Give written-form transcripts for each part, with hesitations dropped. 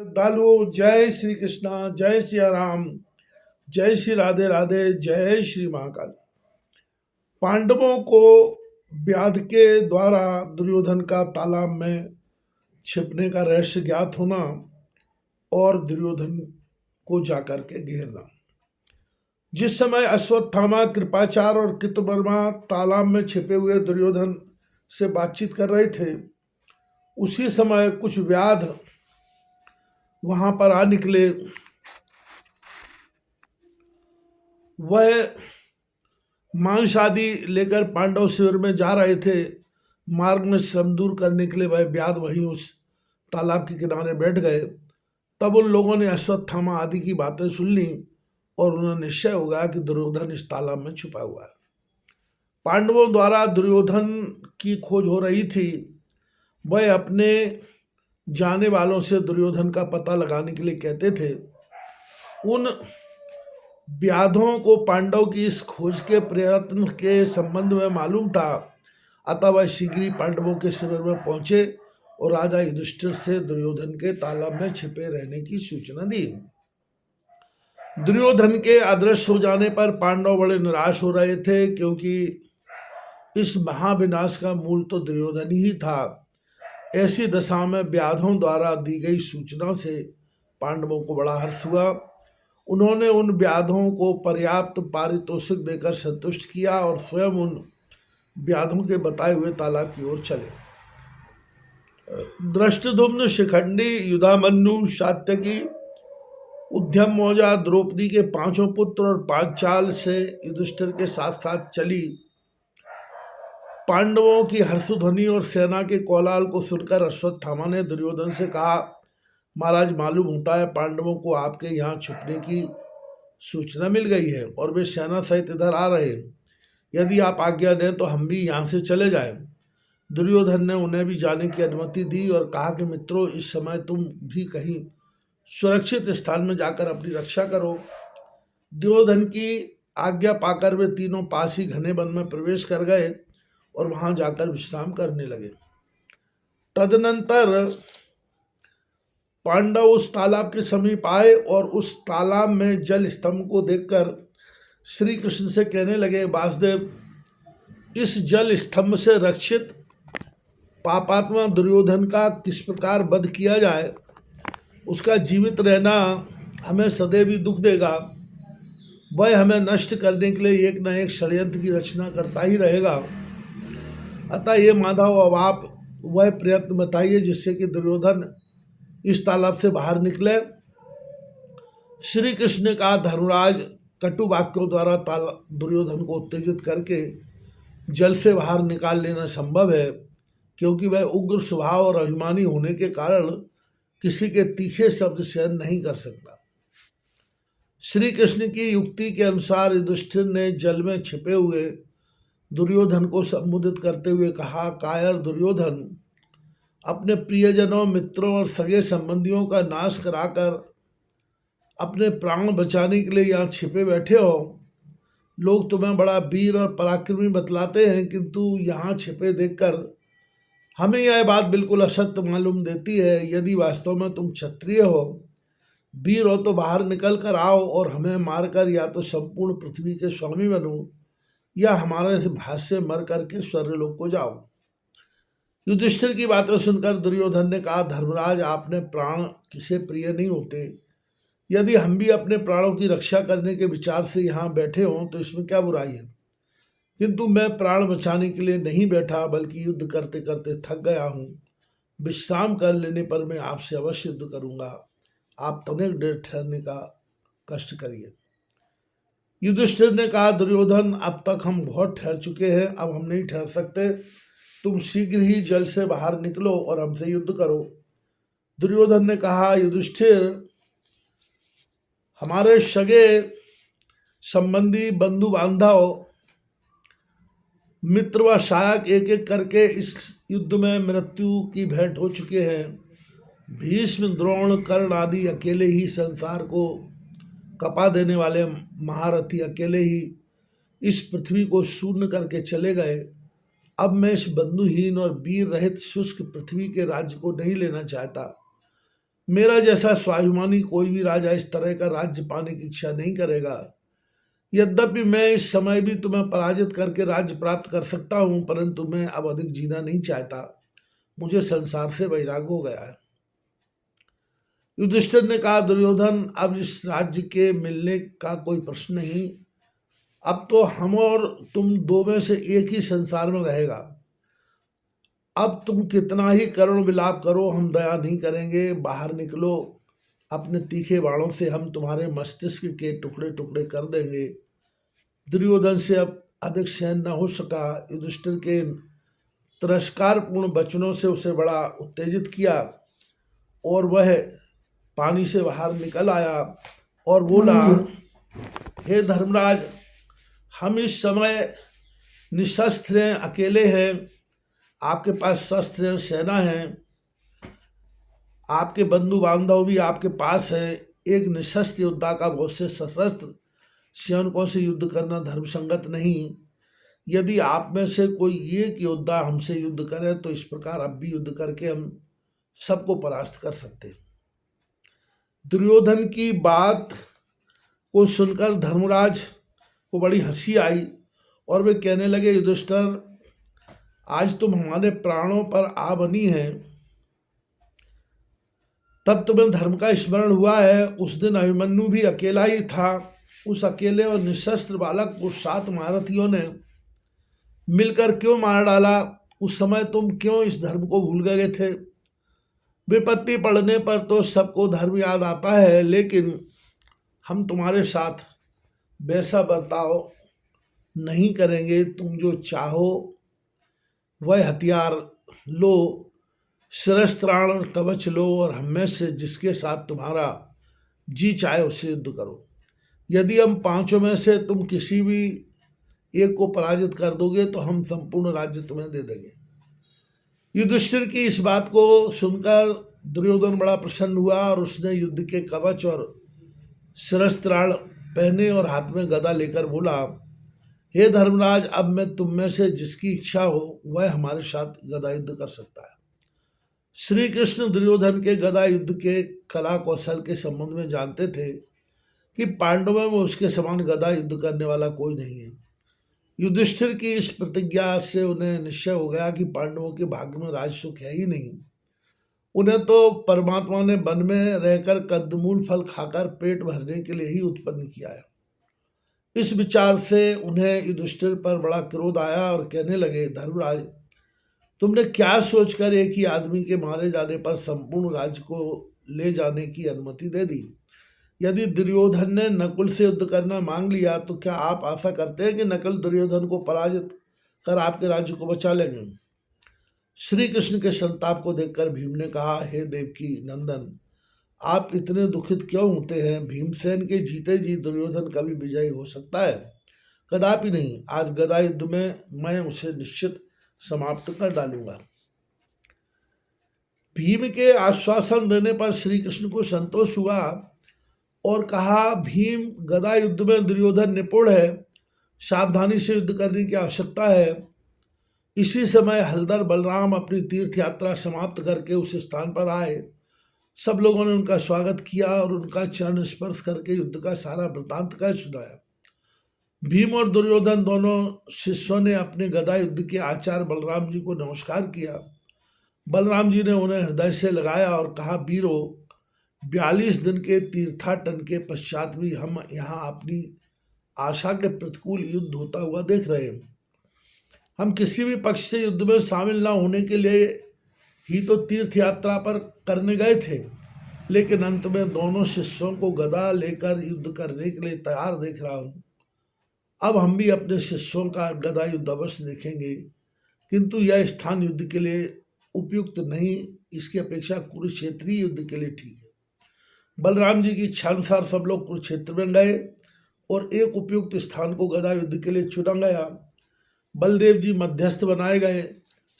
दालू जय श्री कृष्णा, जय श्री राम, जय श्री राधे राधे, जय श्री महाकाल। पांडवों को व्याध के द्वारा दुर्योधन का तालाब में छिपने का रहस्य ज्ञात होना और दुर्योधन को जाकर के घेरना। जिस समय अश्वत्थामा, कृपाचार्य और कृतवर्मा तालाब में छिपे हुए दुर्योधन से बातचीत कर रहे थे, उसी समय कुछ व्याध वहां पर आ निकले। वह मांस आदि लेकर पांडव शिविर में जा रहे थे। मार्ग में श्रम दूर करने के लिए वह व्याध वहीं उस तालाब के किनारे बैठ गए। तब उन लोगों ने अश्वत्थामा आदि की बातें सुन ली और उन्हें निश्चय हो गया कि दुर्योधन इस तालाब में छुपा हुआ है। पांडवों द्वारा दुर्योधन की खोज हो रही थी। वह अपने जाने वालों से दुर्योधन का पता लगाने के लिए कहते थे। उन व्याधों को पांडव की इस खोज के प्रयत्न के संबंध में मालूम था, अतः वह शीघ्र ही पांडवों के शिविर में पहुंचे और राजा युधिष्ठिर से दुर्योधन के तालाब में छिपे रहने की सूचना दी। दुर्योधन के अदृश्य हो जाने पर पांडव बड़े निराश हो रहे थे, क्योंकि इस महाविनाश का मूल तो दुर्योधन ही था। ऐसी दशा में व्याधों द्वारा दी गई सूचना से पांडवों को बड़ा हर्ष हुआ। उन्होंने उन व्याधों को पर्याप्त पारितोषिक देकर संतुष्ट किया और स्वयं उन व्याधों के बताए हुए तालाब की ओर चले। दृष्टद्युम्न, शिखंडी, युधामन्यु, सात्यकी, उद्यम मौजा, द्रौपदी के 5 पुत्र और 5 चाल से युधिष्ठिर के साथ साथ चली। पांडवों की हर्षध्वनि और सेना के कोलाहल को सुनकर अश्वत्थामा ने दुर्योधन से कहा, महाराज, मालूम होता है पांडवों को आपके यहाँ छुपने की सूचना मिल गई है और वे सेना सहित इधर आ रहे हैं। यदि आप आज्ञा दें तो हम भी यहाँ से चले जाएं। दुर्योधन ने उन्हें भी जाने की अनुमति दी और कहा कि मित्रों, इस समय तुम भी कहीं सुरक्षित स्थान में जाकर अपनी रक्षा करो। दुर्योधन की आज्ञा पाकर वे तीनों पास ही घने वन में प्रवेश कर गए और वहां जाकर विश्राम करने लगे। तदनंतर पांडव उस तालाब के समीप आए और उस तालाब में जल स्तंभ को देखकर श्री कृष्ण से कहने लगे, वासुदेव, इस जल स्तंभ से रक्षित पापात्मा दुर्योधन का किस प्रकार वध किया जाए। उसका जीवित रहना हमें सदैव ही दुख देगा। वह हमें नष्ट करने के लिए एक न एक षड्यंत्र की रचना करता ही रहेगा। अतः ये माधव, अब आप वह प्रयत्न बताइए जिससे कि दुर्योधन इस तालाब से बाहर निकले। श्री कृष्ण ने कहा, धर्मराज, कटु वाक्यों द्वारा दुर्योधन को उत्तेजित करके जल से बाहर निकाल लेना संभव है, क्योंकि वह उग्र स्वभाव और अभिमानी होने के कारण किसी के तीखे शब्द सहन नहीं कर सकता। श्री कृष्ण की युक्ति के अनुसार युधिष्ठिर ने जल में छिपे हुए दुर्योधन को संबोधित करते हुए कहा, कायर दुर्योधन, अपने प्रियजनों, मित्रों और सगे संबंधियों का नाश कराकर अपने प्राण बचाने के लिए यहाँ छिपे बैठे हो। लोग तुम्हें बड़ा वीर और पराक्रमी बतलाते हैं, किंतु यहाँ छिपे देखकर हमें यह बात बिल्कुल असत्य मालूम देती है। यदि वास्तव में तुम क्षत्रिय हो, वीर हो, तो बाहर निकल कर आओ और हमें मारकर या तो संपूर्ण पृथ्वी के स्वामी बनो या हमारे इस भाष्य से मर करके स्वर्गलोक को जाओ। युधिष्ठिर की बातें सुनकर दुर्योधन ने कहा, धर्मराज, आपने प्राण किसे प्रिय नहीं होते। यदि हम भी अपने प्राणों की रक्षा करने के विचार से यहाँ बैठे हों तो इसमें क्या बुराई है, किंतु मैं प्राण बचाने के लिए नहीं बैठा, बल्कि युद्ध करते करते थक गया हूँ। विश्राम कर लेने पर मैं आपसे अवश्य युद्ध करूँगा। आप तनिक देर ठहरने का कष्ट करिए। युधिष्ठिर ने कहा, दुर्योधन, अब तक हम बहुत ठहर चुके हैं, अब हम नहीं ठहर सकते। तुम शीघ्र ही जल से बाहर निकलो और हमसे युद्ध करो। दुर्योधन ने कहा, युधिष्ठिर, हमारे सगे संबंधी, बंधु बांधव, मित्र व सहायक एक एक करके इस युद्ध में मृत्यु की भेंट हो चुके हैं। भीष्म, द्रोण, कर्ण आदि अकेले ही संसार को कपा देने वाले महारथी अकेले ही इस पृथ्वी को शून्य करके चले गए। अब मैं इस बंधुहीन और वीर रहित शुष्क पृथ्वी के राज्य को नहीं लेना चाहता। मेरा जैसा स्वाभिमानी कोई भी राजा इस तरह का राज्य पाने की इच्छा नहीं करेगा। यद्यपि मैं इस समय भी तुम्हें पराजित करके राज्य प्राप्त कर सकता हूं, परंतु मैं अब अधिक जीना नहीं चाहता। मुझे संसार से वैराग्य हो गया है। युधिष्ठिर ने कहा, दुर्योधन, अब इस राज्य के मिलने का कोई प्रश्न नहीं। अब तो हम और तुम दो में से एक ही संसार में रहेगा। अब तुम कितना ही करुण विलाप करो, हम दया नहीं करेंगे। बाहर निकलो, अपने तीखे बाणों से हम तुम्हारे मस्तिष्क के टुकड़े टुकड़े कर देंगे। दुर्योधन से अब अधिक सहन न हो सका। युधिष्ठिर के तिरस्कारपूर्ण वचनों से उसे बड़ा उत्तेजित किया और वह पानी से बाहर निकल आया और बोला, हे धर्मराज, हम इस समय निशस्त्र हैं, अकेले हैं। आपके पास शस्त्र हैं, सेना है, आपके बंधु बांधव भी आपके पास हैं। एक निशस्त्र योद्धा का बहुत से सशस्त्र सैनिकों से युद्ध करना धर्मसंगत नहीं। यदि आप में से कोई एक योद्धा हमसे युद्ध करे तो इस प्रकार अब भी युद्ध करके हम सबको परास्त कर सकते हैं। दुर्योधन की बात को सुनकर धर्मराज को बड़ी हंसी आई और वे कहने लगे, युधिष्ठिर, आज तुम हमारे प्राणों पर आ बनी है। तब तुम्हें धर्म का स्मरण हुआ है। उस दिन अभिमन्यु भी अकेला ही था। उस अकेले और निशस्त्र बालक को 7 महारथियों ने मिलकर क्यों मार डाला? उस समय तुम क्यों इस धर्म को भूल गए थे? विपत्ति पड़ने पर तो सबको धर्म याद आता है, लेकिन हम तुम्हारे साथ वैसा बर्ताव नहीं करेंगे। तुम जो चाहो वह हथियार लो, शिरस्त्राण और कवच लो और हम में से जिसके साथ तुम्हारा जी चाहे उससे युद्ध करो। यदि हम 5 में से तुम किसी भी एक को पराजित कर दोगे तो हम संपूर्ण राज्य तुम्हें दे देंगे। युधिष्ठिर की इस बात को सुनकर दुर्योधन बड़ा प्रसन्न हुआ और उसने युद्ध के कवच और शिरस्त्राण पहने और हाथ में गदा लेकर बोला, हे धर्मराज, अब मैं तुम में से जिसकी इच्छा हो वह हमारे साथ गदा युद्ध कर सकता है। श्री कृष्ण दुर्योधन के गदा युद्ध के कला कौशल के संबंध में जानते थे कि पांडवों में उसके समान गदा युद्ध करने वाला कोई नहीं है। युधिष्ठिर की इस प्रतिज्ञा से उन्हें निश्चय हो गया कि पांडवों के भाग्य में राज सुख है ही नहीं। उन्हें तो परमात्मा ने वन में रहकर कंदमूल फल खाकर पेट भरने के लिए ही उत्पन्न किया है। इस विचार से उन्हें युधिष्ठिर पर बड़ा क्रोध आया और कहने लगे, धर्मराज, तुमने क्या सोचकर एक ही आदमी के मारे जाने पर संपूर्ण राज्य को ले जाने की अनुमति दे दी? यदि दुर्योधन ने नकुल से युद्ध करना मांग लिया तो क्या आप आशा करते हैं कि नकुल दुर्योधन को पराजित कर आपके राज्य को बचा लेंगे? श्री कृष्ण के संताप को देखकर भीम ने कहा, हे देवकी नंदन, आप इतने दुखित क्यों होते हैं? भीमसेन के जीते जी दुर्योधन कभी विजयी हो सकता है? कदापि नहीं। आज गदा युद्ध में मैं उसे निश्चित समाप्त कर डालूंगा। भीम के आश्वासन देने पर श्री कृष्ण को संतोष हुआ और कहा, भीम, गदा युद्ध में दुर्योधन निपुण है, सावधानी से युद्ध करने की आवश्यकता है। इसी समय हलधर बलराम अपनी तीर्थ यात्रा समाप्त करके उस स्थान पर आए। सब लोगों ने उनका स्वागत किया और उनका चरण स्पर्श करके युद्ध का सारा वृतांत कह सुनाया। भीम और दुर्योधन दोनों शिष्यों ने अपने गदा युद्ध के आचार्य बलराम जी को नमस्कार किया। बलराम जी ने उन्हें हृदय से लगाया और कहा, वीरो, 42 दिन के तीर्थाटन के पश्चात भी हम यहाँ अपनी आशा के प्रतिकूल युद्ध होता हुआ देख रहे हैं। हम किसी भी पक्ष से युद्ध में शामिल न होने के लिए ही तो तीर्थ यात्रा पर करने गए थे, लेकिन अंत में दोनों शिष्यों को गदा लेकर युद्ध करने के लिए तैयार देख रहा हूँ। अब हम भी अपने शिष्यों का गदा युद्ध अवश्य देखेंगे, किंतु यह स्थान युद्ध के लिए उपयुक्त नहीं। इसकी अपेक्षा कुरुक्षेत्रीय युद्ध के लिए ठीक है। बलराम जी की इच्छानुसार सब लोग कुरुक्षेत्र में गए और एक उपयुक्त स्थान को गदा युद्ध के लिए चुना गया। बलदेव जी मध्यस्थ बनाए गए।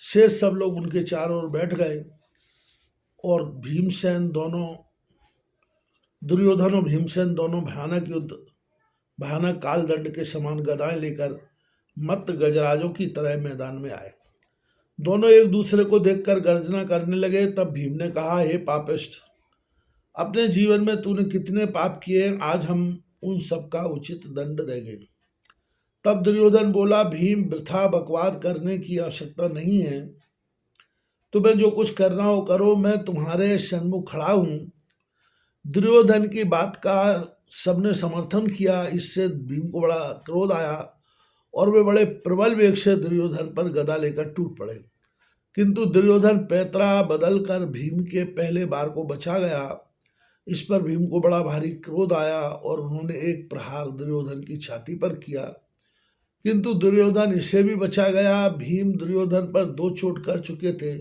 शेष सब लोग उनके चारों ओर बैठ गए और दुर्योधन और भीमसेन दोनों भयानक काल दंड के समान गदाएं लेकर मत्त गजराजों की तरह मैदान में आए। दोनों एक दूसरे को देखकर गर्जना करने लगे। तब भीम ने कहा, हे पापिष्ठ, अपने जीवन में तूने कितने पाप किए, आज हम उन सब का उचित दंड देंगे। तब दुर्योधन बोला, भीम, वृथा बकवाद करने की आवश्यकता नहीं है, तुम्हें जो कुछ करना हो करो, मैं तुम्हारे सन्मुख खड़ा हूं। दुर्योधन की बात का सबने समर्थन किया। इससे भीम को बड़ा क्रोध आया और वे बड़े प्रबल वेग से दुर्योधन पर गदा लेकर टूट पड़े। किंतु दुर्योधन पैतरा बदल कर भीम के पहले बार को बचा गया। इस पर भीम को बड़ा भारी क्रोध आया और उन्होंने एक प्रहार दुर्योधन की छाती पर किया, किंतु दुर्योधन इससे भी बचा गया। भीम दुर्योधन पर 2 चोट कर चुके थे।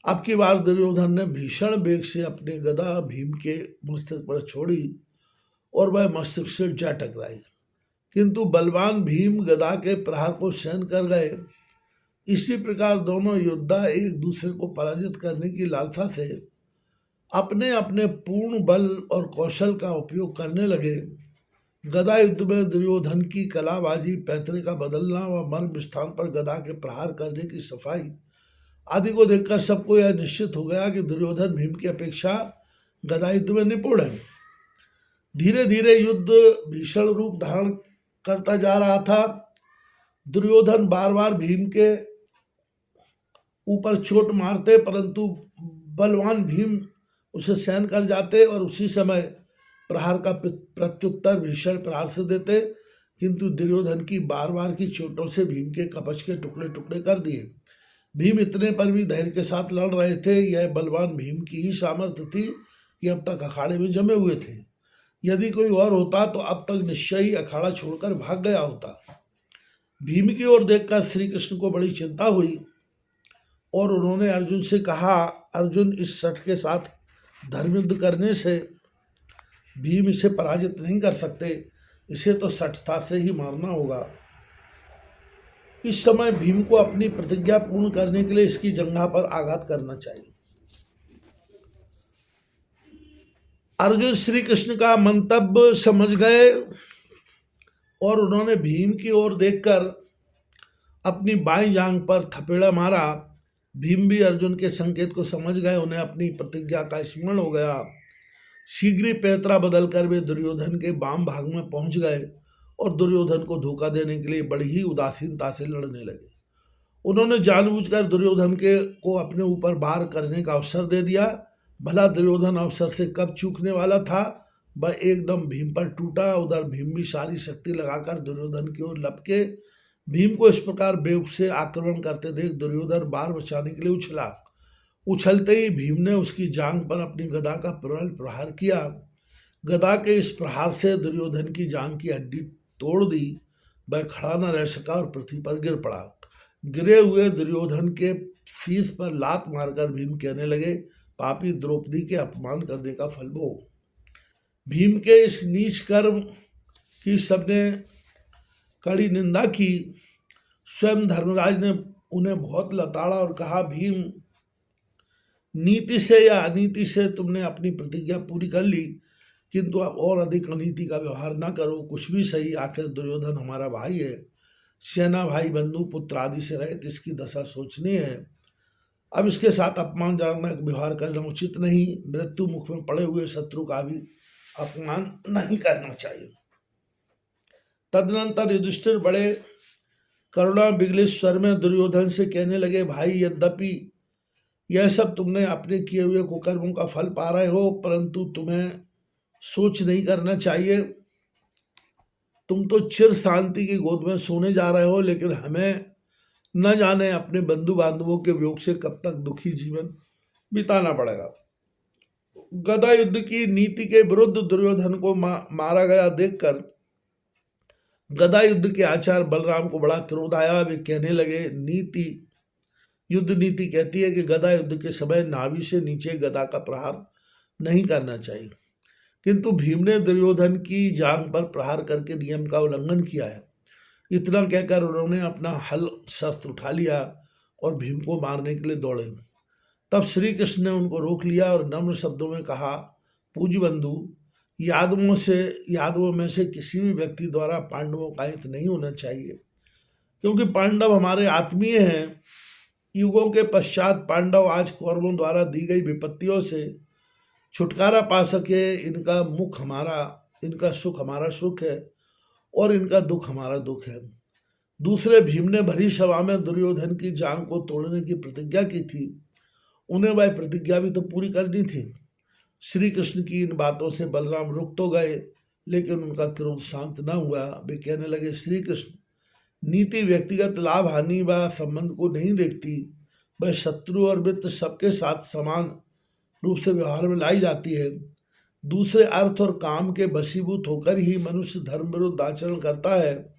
अब की बार दुर्योधन ने भीषण वेग से अपने गदा भीम के मस्तक पर छोड़ी और वह मस्तक से जा टकराई, किंतु बलवान भीम गदा के प्रहार को सहन कर गए। इसी प्रकार दोनों योद्धा एक दूसरे को पराजित करने की लालसा से अपने अपने पूर्ण बल और कौशल का उपयोग करने लगे। गदा युद्ध में दुर्योधन की कलाबाजी, पैतरे का बदलना व मर्म स्थान पर गदा के प्रहार करने की सफाई आदि को देखकर सबको यह निश्चित हो गया कि दुर्योधन भीम की अपेक्षा गदा युद्ध में निपुण है। धीरे धीरे युद्ध भीषण रूप धारण करता जा रहा था। दुर्योधन बार बार भीम के ऊपर चोट मारते, परंतु बलवान भीम उसे सहन कर जाते और उसी समय प्रहार का प्रत्युत्तर भीषण प्रहार से देते, किंतु दुर्योधन की बार बार की चोटों से भीम के कवच के टुकड़े टुकड़े कर दिए। भीम इतने पर भी धैर्य के साथ लड़ रहे थे। यह बलवान भीम की ही सामर्थ्य थी कि अब तक अखाड़े में जमे हुए थे। यदि कोई और होता तो अब तक निश्चय ही अखाड़ा छोड़कर भाग गया होता। भीम की ओर देखकर श्री कृष्ण को बड़ी चिंता हुई और उन्होंने अर्जुन से कहा, अर्जुन, इस शठ के साथ धर्म युद्ध करने से भीम इसे पराजित नहीं कर सकते, इसे तो शठता से ही मारना होगा। इस समय भीम को अपनी प्रतिज्ञा पूर्ण करने के लिए इसकी जंघा पर आघात करना चाहिए। अर्जुन श्री कृष्ण का मंतव्य समझ गए और उन्होंने भीम की ओर देखकर अपनी बाईं जांघ पर थपेड़ा मारा। भीम भी अर्जुन के संकेत को समझ गए, उन्हें अपनी प्रतिज्ञा का स्मरण हो गया। शीघ्र ही पैतरा बदलकर वे दुर्योधन के वाम भाग में पहुंच गए और दुर्योधन को धोखा देने के लिए बड़ी ही उदासीनता से लड़ने लगे। उन्होंने जानबूझकर दुर्योधन को अपने ऊपर वार करने का अवसर दे दिया। भला दुर्योधन अवसर से कब चूकने वाला था, वह एकदम भीम पर टूटा। उधर भीम भी सारी शक्ति लगाकर दुर्योधन की ओर लपके। भीम को इस प्रकार बेवकूफ से आक्रमण करते देख दुर्योधन बार बचाने के लिए उछला। उछलते ही भीम ने उसकी जांघ पर अपनी गदा का प्रबल प्रहार किया। गदा के इस प्रहार से दुर्योधन की जांघ की हड्डी तोड़ दी। वह खड़ा न रह सका और पृथ्वी पर गिर पड़ा। गिरे हुए दुर्योधन के शीश पर लात मारकर भीम कहने लगे, पापी द्रौपदी के अपमान करने का फल भोग। भीम के इस नीच कर्म की सबने कड़ी निंदा की। स्वयं धर्मराज ने उन्हें बहुत लताड़ा और कहा, भीम, नीति से या अनीति से तुमने अपनी प्रतिज्ञा पूरी कर ली, किंतु अब और अधिक अनीति का व्यवहार न करो। कुछ भी सही, आखिर दुर्योधन हमारा भाई है। सेना, भाई, बंधु, पुत्र आदि से रहित इसकी दशा सोचनी है। अब इसके साथ अपमानजनक व्यवहार करना उचित नहीं। मृत्यु मुख में पड़े हुए शत्रु का भी अपमान नहीं करना चाहिए। तदनंतर युधिष्ठिर बड़े करुणा विगलित स्वर में दुर्योधन से कहने लगे, भाई, यद्यपि यह सब तुमने अपने किए हुए कुकर्मों का फल पा रहे हो, परंतु तुम्हें सोच नहीं करना चाहिए। तुम तो चिर शांति की गोद में सोने जा रहे हो, लेकिन हमें न जाने अपने बंधु बांधवों के वियोग से कब तक दुखी जीवन बिताना पड़ेगा। गदा युद्ध की नीति के विरुद्ध दुर्योधन को मारा गया देखकर गदा युद्ध के आचार्य बलराम को बड़ा क्रोध आया। वे कहने लगे, युद्ध नीति कहती है कि गदा युद्ध के समय नाभि से नीचे गदा का प्रहार नहीं करना चाहिए, किंतु भीम ने दुर्योधन की जांघ पर प्रहार करके नियम का उल्लंघन किया है। इतना कहकर उन्होंने अपना हल शस्त्र उठा लिया और भीम को मारने के लिए दौड़े। तब श्री कृष्ण ने उनको रोक लिया और नम्र शब्दों में कहा, पूज्य बंधु, यादवों में से किसी भी व्यक्ति द्वारा पांडवों का हित नहीं होना चाहिए, क्योंकि पांडव हमारे आत्मीय हैं। युगों के पश्चात पांडव आज कौरवों द्वारा दी गई विपत्तियों से छुटकारा पा सके। इनका मुख हमारा, इनका सुख हमारा सुख है और इनका दुख हमारा दुख है। दूसरे भीम ने भरी सभा में दुर्योधन की जांग को तोड़ने की प्रतिज्ञा की थी। उन्हें वह प्रतिज्ञा भी तो पूरी करनी थी। श्री कृष्ण की इन बातों से बलराम रुक तो गए, लेकिन उनका क्रोध शांत न हुआ। वे कहने लगे, श्री कृष्ण, नीति व्यक्तिगत लाभ हानि व संबंध को नहीं देखती। वह शत्रु और मित्र सबके साथ समान रूप से व्यवहार में लाई जाती है। दूसरे अर्थ और काम के वशीभूत होकर ही मनुष्य धर्म विरुद्ध आचरण करता है।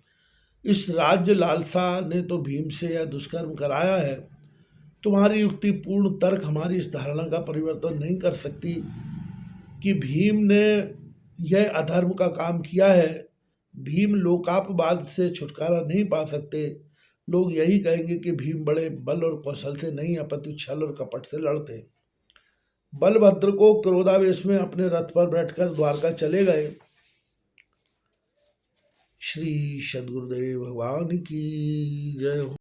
इस राज्य लालसा ने तो भीम से यह दुष्कर्म कराया है। तुम्हारी युक्तिपूर्ण तर्क हमारी इस धारणा का परिवर्तन नहीं कर सकती कि भीम ने यह अधर्म का काम किया है। भीम लोकापवाद से छुटकारा नहीं पा सकते। लोग यही कहेंगे कि भीम बड़े बल और कौशल से नहीं, अपितु छल और कपट से लड़ते। बलभद्र को क्रोधावेश में अपने रथ पर बैठकर द्वारका चले गए। श्री सद्गुरुदेव भगवान की जय हो।